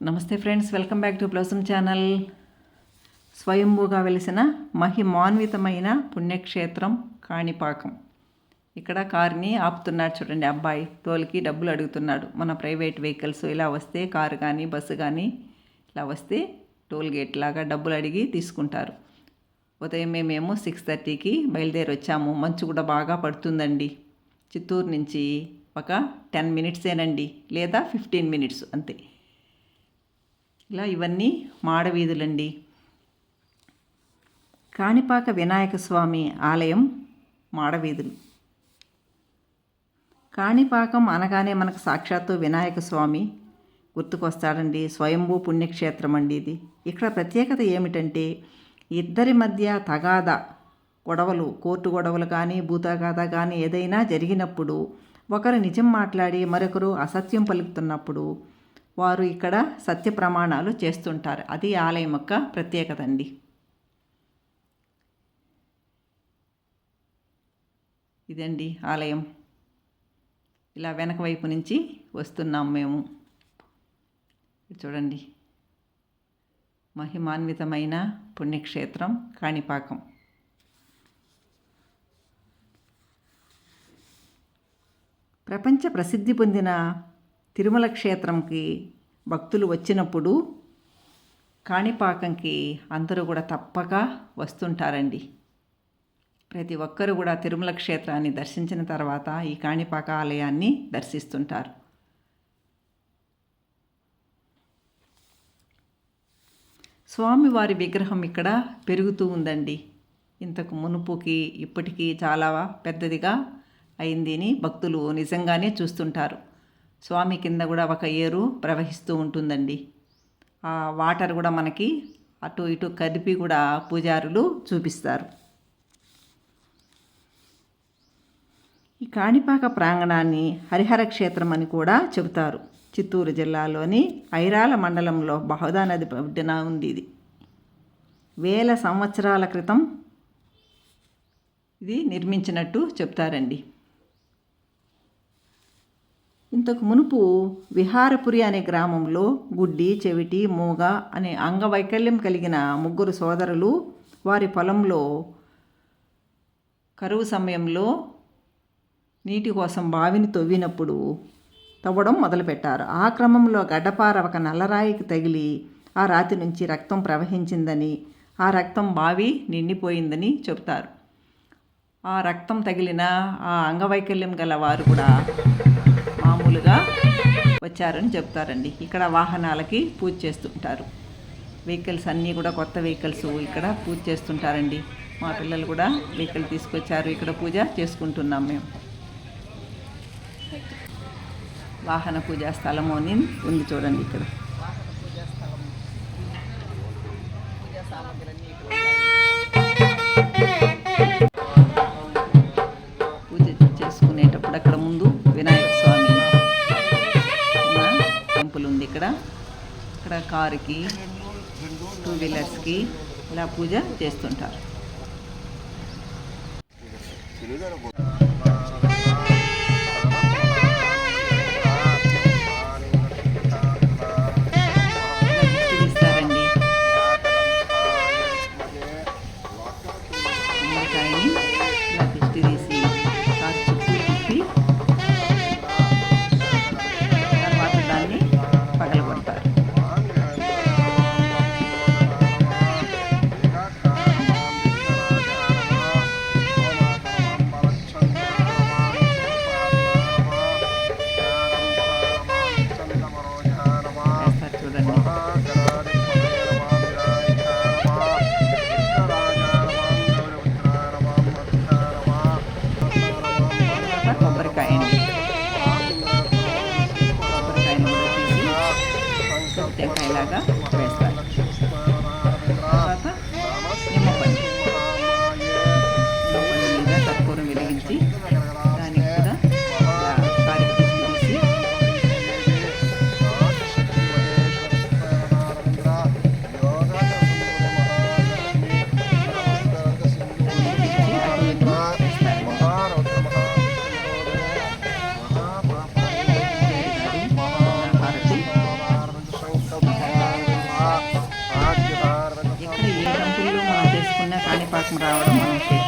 నమస్తే friends, welcome back to blossom channel. స్వయంభూగా వెలిసిన మహిమాన్వితమైన పుణ్యక్షేత్రం కాణిపాకం. ఇక్కడ కారుని ఆపుతున్నాడు చూడండి, అబ్బాయి టోల్కి డబ్బులు అడుగుతున్నాడు. మన ప్రైవేట్ వెహికల్స్ ఇలా వస్తే, కారు కానీ బస్సు కానీ ఇలా వస్తే టోల్ గేట్ లాగా డబ్బులు అడిగి తీసుకుంటారు. ఉదయమే మేము 6:30కి బయలుదేరి వచ్చాము. మంచు కూడా బాగా పడుతుందండి. చిత్తూరు నుంచి ఒక 10 మినిట్సేనండి, లేదా 15 మినిట్స్ అంతే. ఇలా ఇవన్నీ మాడవీధులండి. కాణిపాక వినాయక స్వామి ఆలయం మాడవీధులు. కాణిపాకం అనగానే మనకు సాక్షాత్తు వినాయక స్వామి గుర్తుకొస్తాడండి. స్వయంభూ పుణ్యక్షేత్రం అండి ఇది. ఇక్కడ ప్రత్యేకత ఏమిటంటే, ఇద్దరి మధ్య తగాదా గొడవలు, కోర్టు గొడవలు కానీ భూతగాథ కానీ ఏదైనా జరిగినప్పుడు, ఒకరు నిజం మాట్లాడి మరొకరు అసత్యం పలుకుతున్నప్పుడు వారు ఇక్కడ సత్య ప్రమాణాలు చేస్తుంటారు. అది ఆలయం యొక్క ప్రత్యేకత అండి. ఇదండి ఆలయం. ఇలా వెనక వైపు నుంచి వస్తున్నాం మేము. చూడండి, మహిమాన్వితమైన పుణ్యక్షేత్రం కాణిపాకం. ప్రపంచ ప్రసిద్ధి పొందిన తిరుమల క్షేత్రంకి భక్తులు వచ్చినప్పుడు కాణిపాకంకి అందరూ కూడా తప్పక వస్తుంటారండి. ప్రతి ఒక్కరు కూడా తిరుమల క్షేత్రాన్ని దర్శించిన తర్వాత ఈ కాణిపాక ఆలయాన్ని దర్శిస్తుంటారు. స్వామివారి విగ్రహం ఇక్కడ పెరుగుతూ ఉందండి. ఇంతకు మునుపుకి ఇప్పటికీ చాలా పెద్దదిగా అయిందని భక్తులు నిజంగానే చూస్తుంటారు. స్వామి కింద కూడా ఒక ఏరు ప్రవహిస్తూ ఉంటుందండి. ఆ వాటర్ కూడా మనకి అటు ఇటు కదిపి కూడా పూజారులు చూపిస్తారు. ఈ కాణిపాక ప్రాంగణాన్ని హరిహర క్షేత్రం అని కూడా చెబుతారు. చిత్తూరు జిల్లాలోని ఐరాల మండలంలో బహుదా నది ఒడ్డున ఉంది. ఇది వేల సంవత్సరాల క్రితం ఇది నిర్మించినట్టు చెప్తారండి. ఇంతకు మునుపు విహారపురి అనే గ్రామంలో గుడ్డి, చెవిటి, మూగ అనే అంగవైకల్యం కలిగిన 3 సోదరులు వారి పొలంలో కరువు సమయంలో నీటి కోసం బావిని తవ్వడం మొదలుపెట్టారు. ఆ క్రమంలో గడ్డపార ఒక నల్లరాయికి తగిలి ఆ రాతి నుంచి రక్తం ప్రవహించిందని, ఆ రక్తం బావి నిండిపోయిందని చెబుతారు. ఆ రక్తం తగిలిన ఆ అంగవైకల్యం గల వారు కూడా మామూలుగా వచ్చారని చెప్తారండి. ఇక్కడ వాహనాలకి పూజ చేస్తుంటారు. వెహికల్స్ అన్నీ కూడా కొత్త వెహికల్స్ ఇక్కడ పూజ చేస్తుంటారండి. మా పిల్లలు కూడా వెహికల్ తీసుకొచ్చారు. ఇక్కడ పూజ చేసుకుంటున్నాం మేము. వాహన పూజా స్థలము అని ఉంది చూడండి. ఇక్కడ పూజ చేసుకునేటప్పుడు అక్కడ ముందు వినాయక స్వామి టెంపుల్ ఉంది. ఇక్కడ కారుకి, 2 వీలర్స్కి ఇలా పూజ చేస్తుంటారు. ఇస్తారండి గుమ్మడికాయని ఇలా దిష్టి తీసి కారు చుట్టూ తిప్పి తర్వాత దాన్ని పగలగొడతారు. చూడండి, కొబ్బరికాయని కూడా తీసి టెంకాయలాగా వేస్తారు. తర్వాత నిమ్మపండు మీద కర్పూరం వెలిగించి దానికి కూడా కారికి తీసి హారతి చేసుకున్న కాణిపాకం రావడం మన విశేషం.